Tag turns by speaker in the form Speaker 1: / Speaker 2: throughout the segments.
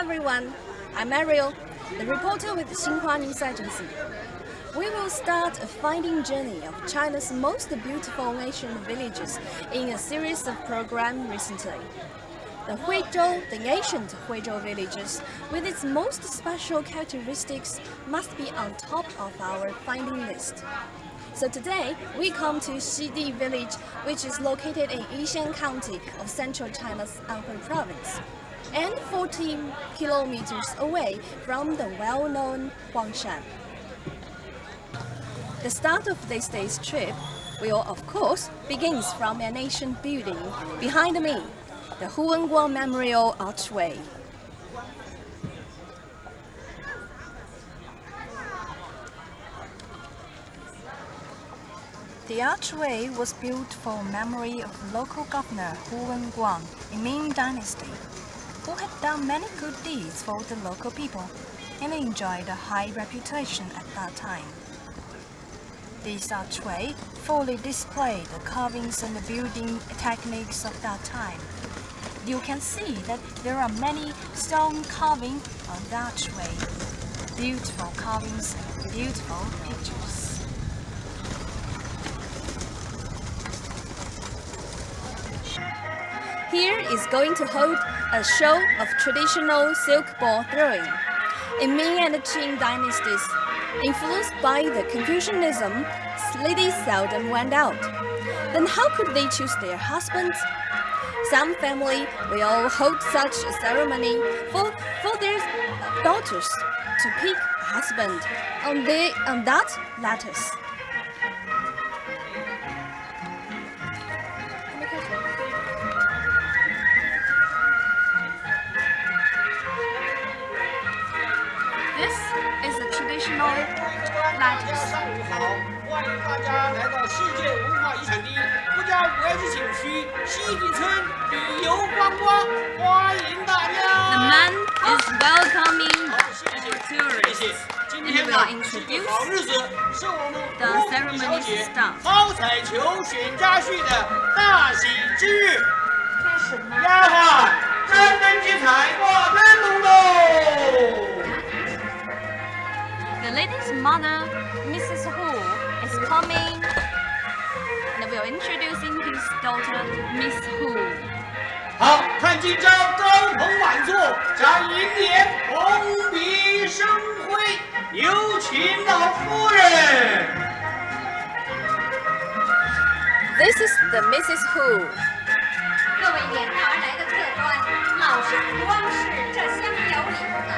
Speaker 1: everyone, I'm Ariel, the reporter with the Xinhua News Agency. We will start a finding journey of China's most beautiful ancient villages in a series of programs recently. The Huizhou, the ancient Huizhou villages, with its most special characteristics, must be on top of our finding list. So today, we come to Xidi village, which is located in Yixian County of central China's Anhui province, and 14 kilometers away from the well-known Huangshan. The start of this day's trip will, of course, begins from an ancient building behind me, the Guang Memorial Archway. The archway was built for memory of local governor Guang in Ming Dynasty, who had done many good deeds for the local people and enjoyed a high reputation at that time. This archway fully displayed the carvings and the building techniques of that time. You can see that there are many stone carvings on the archway, beautiful carvings and beautiful pictures. Here is going to hold a show of traditional silk ball throwing. In Ming and Qing dynasties, influenced by the Confucianism, ladies seldom went out. Then how could they choose their husbands? Some family will hold such a ceremony for their daughters to pick a husband on that lattice. This is a traditional lattice.
Speaker 2: 欢迎大家来到世界文化遗产地国家5A级景区西地村旅游观光，欢迎大家。
Speaker 1: The man is welcoming the tourists.
Speaker 2: 今天呢是个好日子，是我们公主小姐好彩球选家婿的大喜之日。丫鬟，真灯结彩挂灯笼喽！
Speaker 1: The lady's mother, Mrs. Hu, is coming and will introducing his daughter, Miss Hu.
Speaker 2: 好，看今朝高朋满座，展银联，红笔生辉，有请老夫人。
Speaker 1: This is the Mrs. Hu.
Speaker 3: 各位远道而来的客官，老身不枉是这乡有礼了。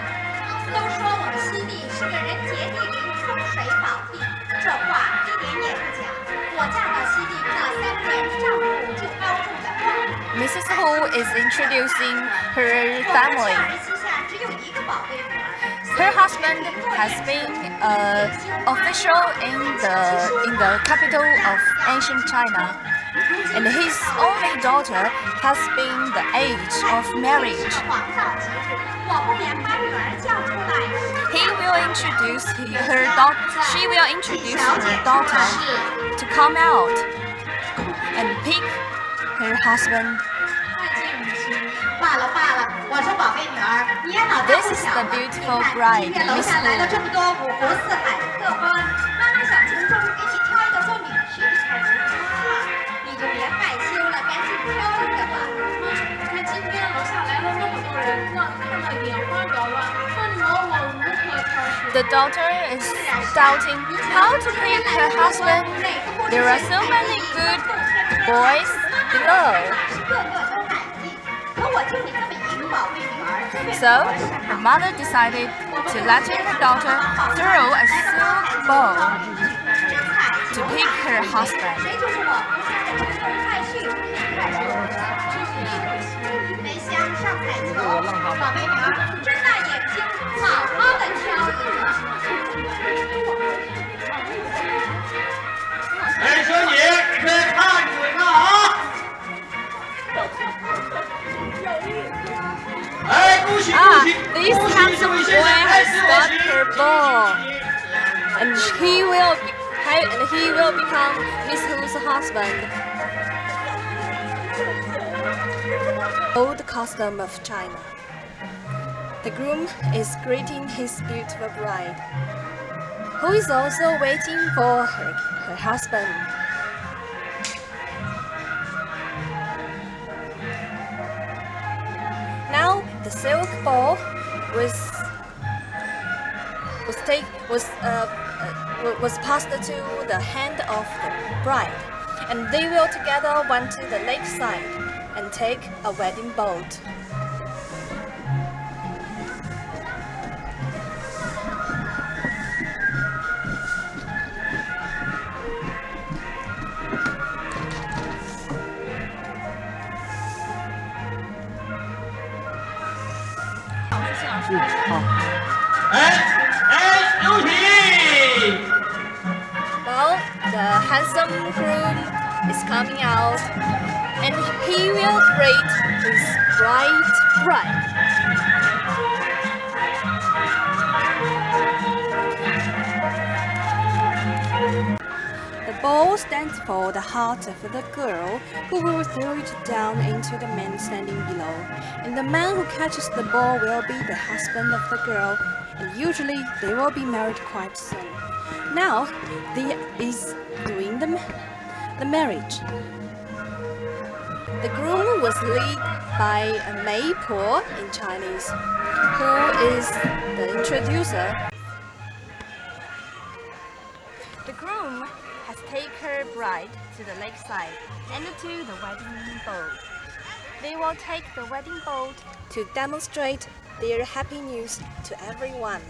Speaker 3: 都说我们西地是个人杰地灵、风水宝地，这话一点也不假。我嫁到西地那3年，丈夫就高中的光。
Speaker 1: Mrs. Hu is introducing her family. Her husband has been an official in the capital of ancient China, and his only daughter has been the age of marriage. She will introduce her daughter to come out and pick her husband. This is the beautiful bride, Miss Hu. The daughter is doubting how to pick her husband. There are so many good boys below. So, the mother decided to let her daughter throw a silk ball to pick her husband. This handsome boy has got her ball, and he will become Miss Hu's husband. Old custom of China. The The groom is greeting his beautiful bride, who is also waiting for her husband. Now the silk ball was passed to the hand of the bride, and they will together went to the lakeside and take a wedding boat. Well, the handsome groom is coming out, and he will greet his bride. The ball stands for the heart of the girl, who will throw it down into the man standing below, and the man who catches the ball will be the husband of the girl, and usually they will be married quite soon. Now, they is doing the marriage. The groom was led by a Maypo in Chinese, who is the introducer. The groom has taken her bride to the lakeside and to the wedding boat. They will take the wedding boat to demonstrate their happy news to everyone.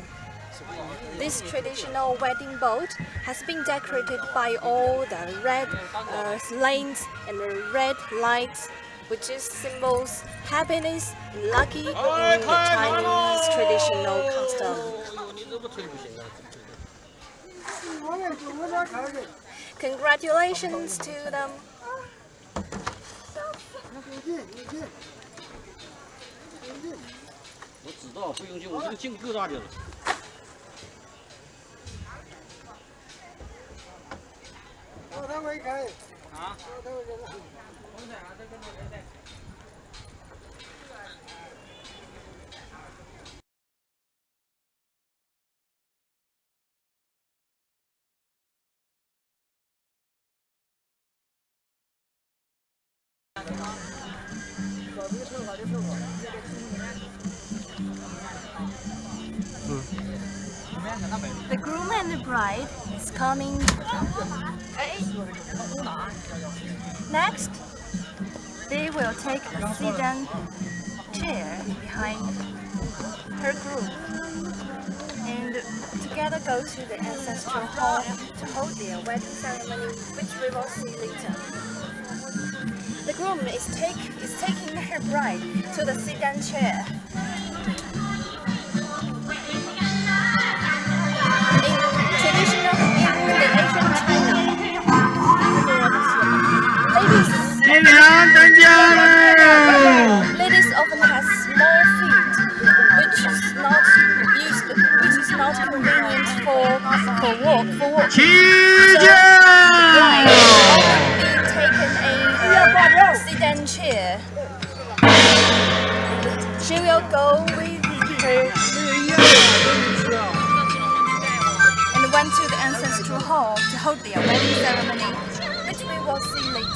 Speaker 1: This traditional wedding boat has been decorated by all the red lanes and the red lights, which is symbols happiness and lucky in the Chinese traditional custom. Congratulations to them.
Speaker 2: 我知道不用劲，我这个劲够大的了。他会开啊？他会开了。
Speaker 1: The groom and the bride is coming. Next, they will take a sedan chair behind her groom and together go to the ancestral hall to hold their wedding ceremony, which we will see later. The groom is taking her bride to the sedan chair. Ladies often have small feet, which is not convenient for walk. So the bride often be taken a sedan chair. She will go with her and went to the ancestral hall to hold their wedding ceremony, which we will see later.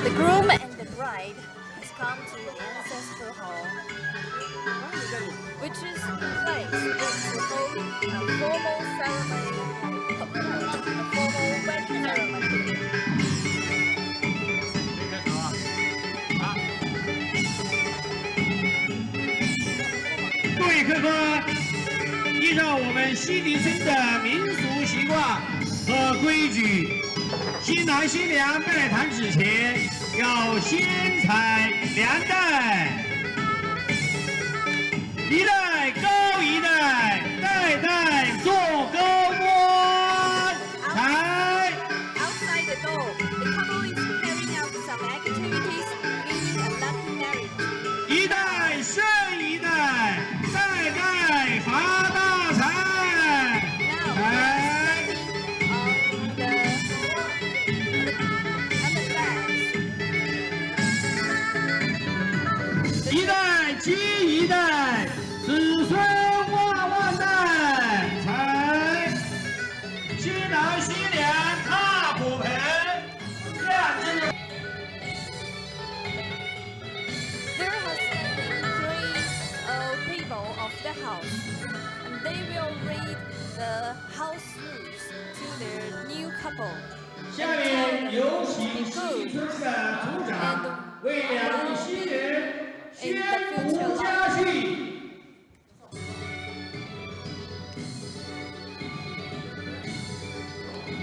Speaker 1: The groom and the bride has come to the ancestral hall, which is the place to hold a formal ceremony, a formal wedding ceremony.
Speaker 4: 各位客官，依照我们西迪村的民俗习惯和规矩，新郎新娘拜堂之前要先采两代，一代高一代。
Speaker 1: couple
Speaker 4: 下面有请西村的组长为两位新人宣读家训。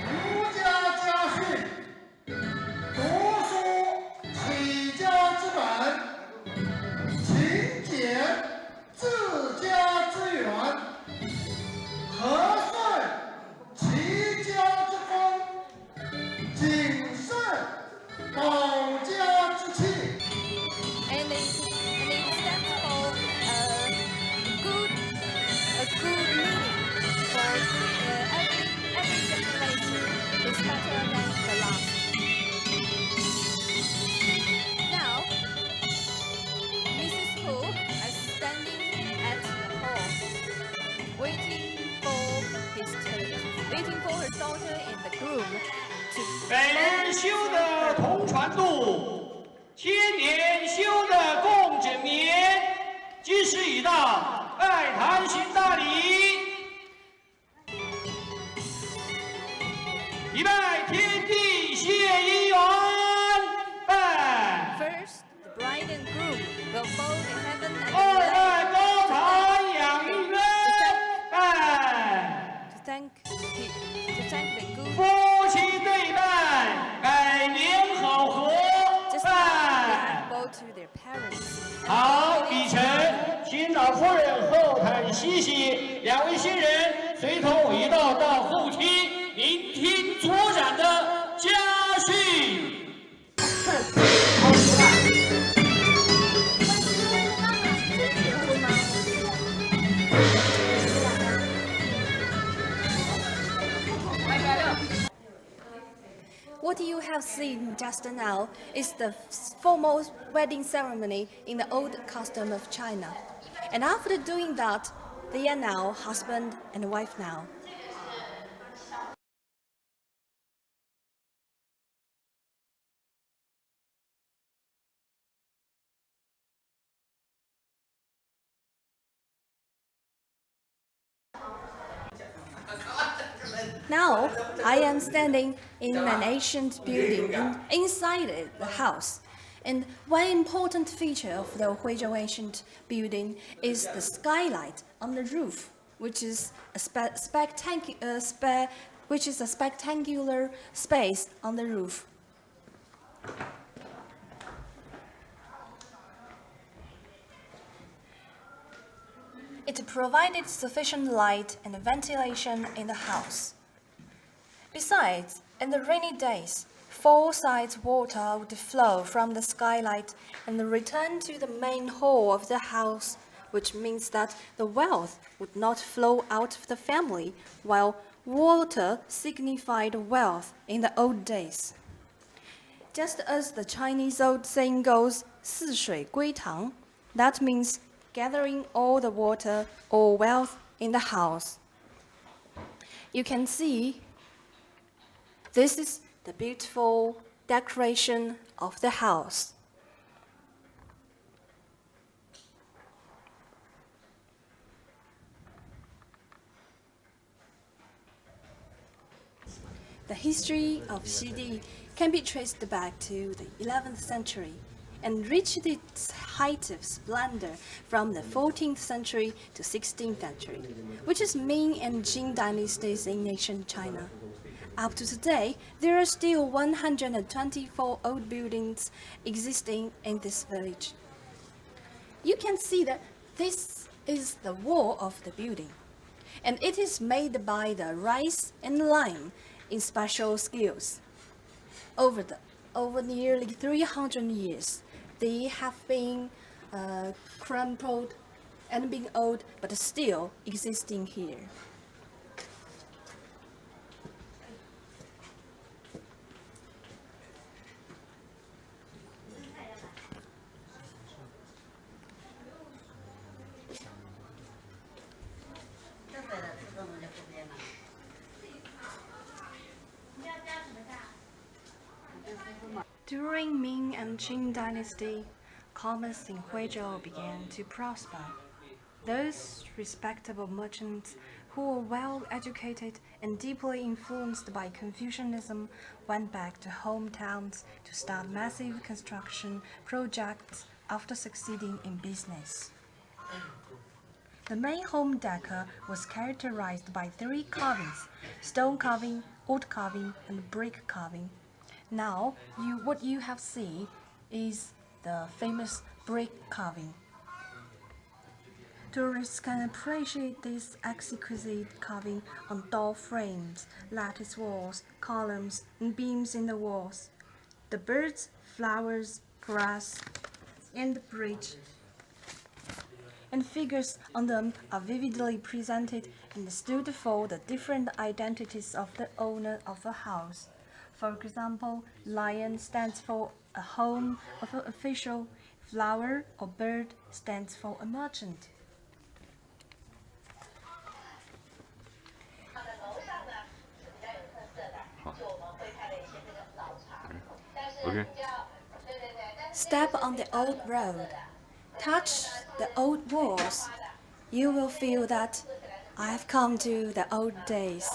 Speaker 4: 儒家家训：读书起家之本，勤俭治家之源，和顺齐家之风，谨慎保家之气。
Speaker 1: and it stands for a good meaning for every generation is better than the last. Now, Mrs. Hu is standing at the hall, waiting for her daughter and the groom to.
Speaker 4: 百年修得同船渡，千年修得共枕眠。吉时已到，拜堂行大礼。一拜天地谢姻缘，拜。
Speaker 1: First, the bride and groom will bow in heaven and
Speaker 4: 二拜高堂养育人，拜。
Speaker 1: to thank the good.
Speaker 4: 夫妻对拜，百年好合，
Speaker 1: Just
Speaker 4: 拜。
Speaker 1: bow to their parents.
Speaker 4: 好，礼成，请老夫人后台歇息，两位新人随同回到后厅，聆听组长的家训。
Speaker 1: What you have seen just now is the formal wedding ceremony in the old custom of China. And after doing that, they are now husband and wife now. Now, I am standing in an ancient building inside the house. And one important feature of the Huizhou ancient building is the skylight on the roof, which is a spectacular space on the roof. It provided sufficient light and ventilation in the house. Besides, in the rainy days, 4 sides water would flow from the skylight and return to the main hall of the house, which means that the wealth would not flow out of the family, while water signified wealth in the old days. Just as the Chinese old saying goes, 四水归堂, that means gathering all the water or wealth in the house. You can see this is the beautiful decoration of the house. The history of Xidi can be traced back to the 11th century and reached its height of splendor from the 14th century to 16th century, which is Ming and Qing dynasties in ancient China. Up to today, there are still 124 old buildings existing in this village. You can see that this is the wall of the building, and it is made by the rice and lime in special skills. Over nearly 300 years, they have been crumpled and been old, but still existing here. During Ming and Qing dynasty, commerce in Huizhou began to prosper. Those respectable merchants who were well educated and deeply influenced by Confucianism, went back to hometowns to start massive construction projects after succeeding in business. The main home decor was characterized by 3 carvings: stone carving, wood carving, and brick carving. Now, what you have seen is the famous brick carving. Tourists can appreciate this exquisite carving on door frames, lattice walls, columns, and beams in the walls. The birds, flowers, grass, and the bridge and figures on them are vividly presented and stood for the different identities of the owner of a house. For example, lion stands for a home of an official, flower or bird stands for a merchant.
Speaker 5: Okay.
Speaker 1: Step on the old road. Touch the old walls. You will feel that I have come to the old days.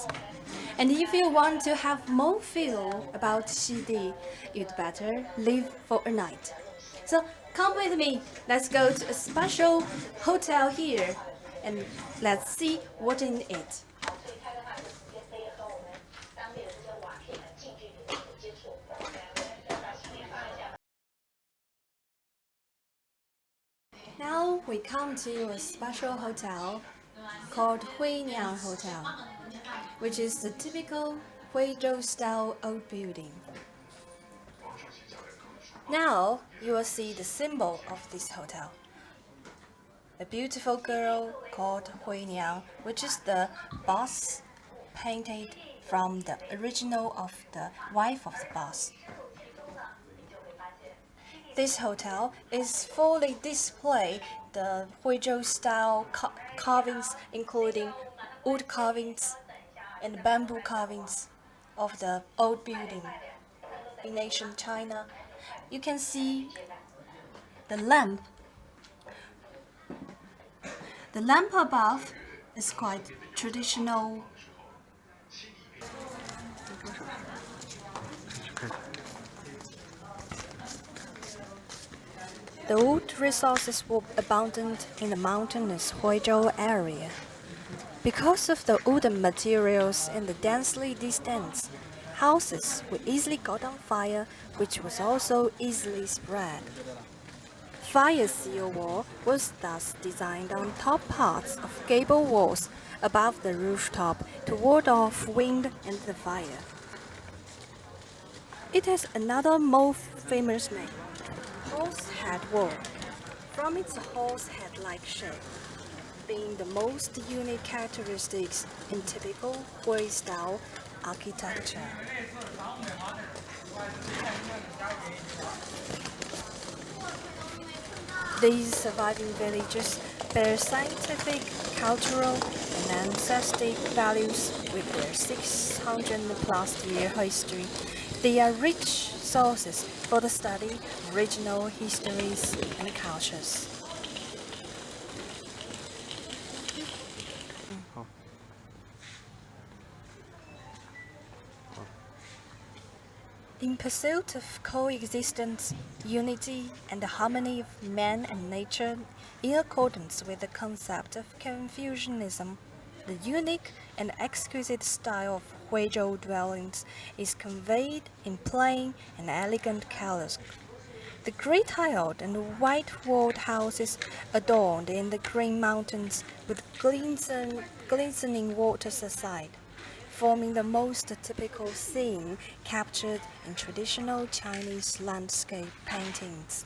Speaker 1: And if you want to have more feel about Xidi, you'd better live for a night. So come with me. Let's go to a special hotel here and let's see what's in it. Now we come to a special hotel called Huiniang Hotel, which is the typical Huizhou-style old building. Now you will see the symbol of this hotel. A beautiful girl called Huiniang, which is the boss painted from the original of the wife of the boss. This hotel is fully display the Huizhou style carvings, including wood carvings and bamboo carvings of the old building in ancient China. You can see the lamp. The lamp above is quite traditional. The wood resources were abundant in the mountainous Huizhou area. Because of the wooden materials and the densely distanced, houses were easily caught on fire, which was also easily spread. Fire seal wall was thus designed on top parts of gable walls above the rooftop to ward off wind and the fire. It has another more famous name, horse head wall, from its horse head-like shape, being the most unique characteristics in typical Hui style architecture. These surviving villages bear scientific, cultural, and ancestral values with their 600+ year history. They are rich sources for the study of regional histories and cultures. In pursuit of coexistence, unity, and the harmony of man and nature, in accordance with the concept of Confucianism, the unique and exquisite style of Huizhou dwellings is conveyed in plain and elegant colors. The grey-tiled and white-walled houses adorned in the green mountains with glistening waters aside, forming the most typical scene captured in traditional Chinese landscape paintings.